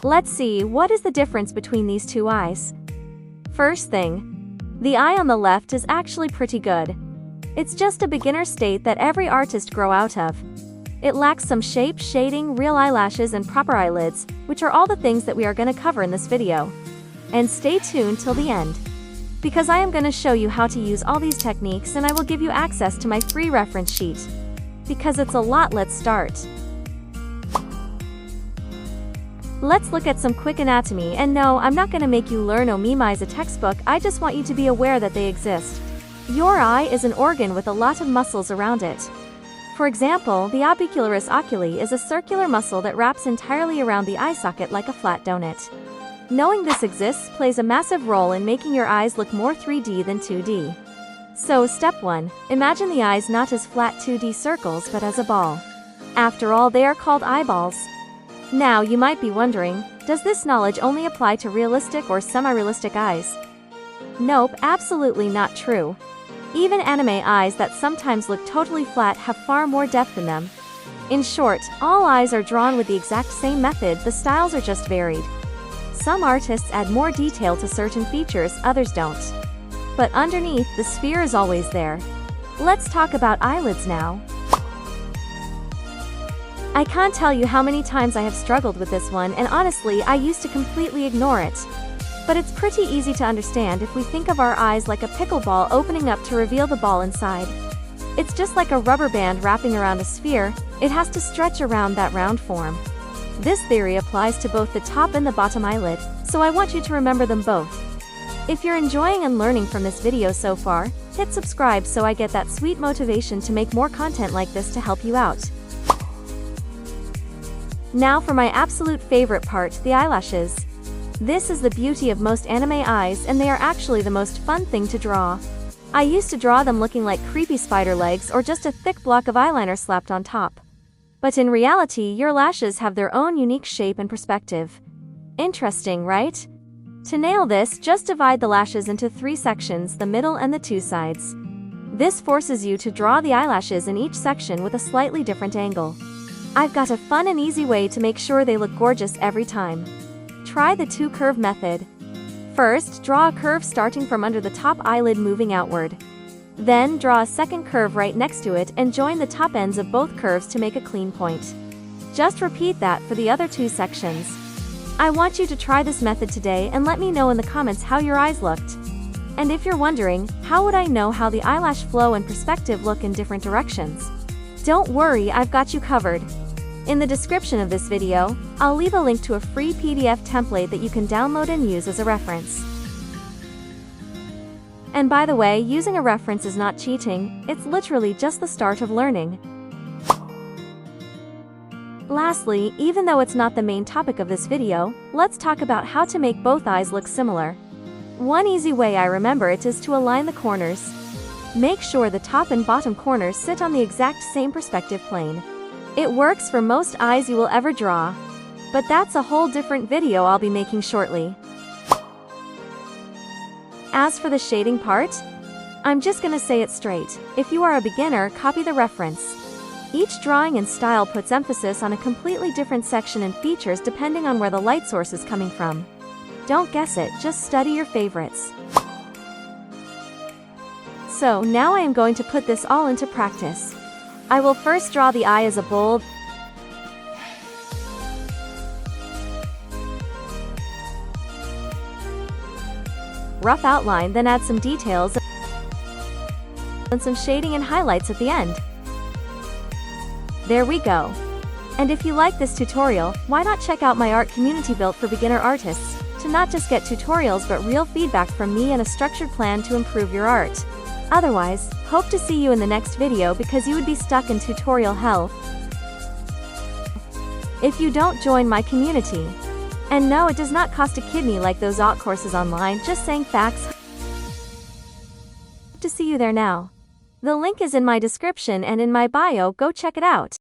Let's see, what is the difference between these two eyes? First thing, the eye on the left is actually pretty good. It's just a beginner state that every artist grow out of. It lacks some shape, shading, real eyelashes and proper eyelids, which are all the things that we are going to cover in this video. And stay tuned till the end, because I am going to show you how to use all these techniques, and I will give you access to my free reference sheet. Because it's a lot, let's start. Let's look at some quick anatomy, and no, I'm not going to make you learn or memorize a textbook, I just want you to be aware that they exist. Your eye is an organ with a lot of muscles around it. For example, the orbicularis oculi is a circular muscle that wraps entirely around the eye socket like a flat donut. Knowing this exists plays a massive role in making your eyes look more 3D than 2D. So, step 1, imagine the eyes not as flat 2D circles but as a ball. After all, they are called eyeballs. Now, you might be wondering, does this knowledge only apply to realistic or semi-realistic eyes? Nope, absolutely not true. Even anime eyes that sometimes look totally flat have far more depth in them. In short, all eyes are drawn with the exact same method, the styles are just varied. Some artists add more detail to certain features, others don't. But underneath, the sphere is always there. Let's talk about eyelids now. I can't tell you how many times I have struggled with this one, and honestly, I used to completely ignore it. But it's pretty easy to understand if we think of our eyes like a pickleball opening up to reveal the ball inside. It's just like a rubber band wrapping around a sphere, it has to stretch around that round form. This theory applies to both the top and the bottom eyelid, so I want you to remember them both. If you're enjoying and learning from this video so far, hit subscribe so I get that sweet motivation to make more content like this to help you out. Now for my absolute favorite part, the eyelashes. This is the beauty of most anime eyes, and they are actually the most fun thing to draw. I used to draw them looking like creepy spider legs or just a thick block of eyeliner slapped on top. But in reality, your lashes have their own unique shape and perspective. Interesting, right? To nail this, just divide the lashes into 3 sections, the middle and the 2 sides. This forces you to draw the eyelashes in each section with a slightly different angle. I've got a fun and easy way to make sure they look gorgeous every time. Try the 2-curve method. First, draw a curve starting from under the top eyelid moving outward. Then, draw a second curve right next to it and join the top ends of both curves to make a clean point. Just repeat that for the other 2 sections. I want you to try this method today and let me know in the comments how your eyes looked. And if you're wondering, how would I know how the eyelash flow and perspective look in different directions? Don't worry, I've got you covered. In the description of this video, I'll leave a link to a free PDF template that you can download and use as a reference. And by the way, using a reference is not cheating, it's literally just the start of learning. Lastly, even though it's not the main topic of this video, let's talk about how to make both eyes look similar. One easy way I remember it is to align the corners. Make sure the top and bottom corners sit on the exact same perspective plane. It works for most eyes you will ever draw. But that's a whole different video I'll be making shortly. As for the shading part, I'm just gonna say it straight. If you are a beginner, copy the reference. Each drawing and style puts emphasis on a completely different section and features depending on where the light source is coming from. Don't guess it, just study your favorites. So, now I am going to put this all into practice. I will first draw the eye as a bold, rough outline, then add some details and some shading and highlights at the end. There we go. And if you like this tutorial, why not check out my art community built for beginner artists, to not just get tutorials but real feedback from me and a structured plan to improve your art. Otherwise, hope to see you in the next video because you would be stuck in tutorial hell if you don't join my community. And no, it does not cost a kidney like those art courses online, just saying facts. Hope to see you there now. The link is in my description and in my bio, go check it out.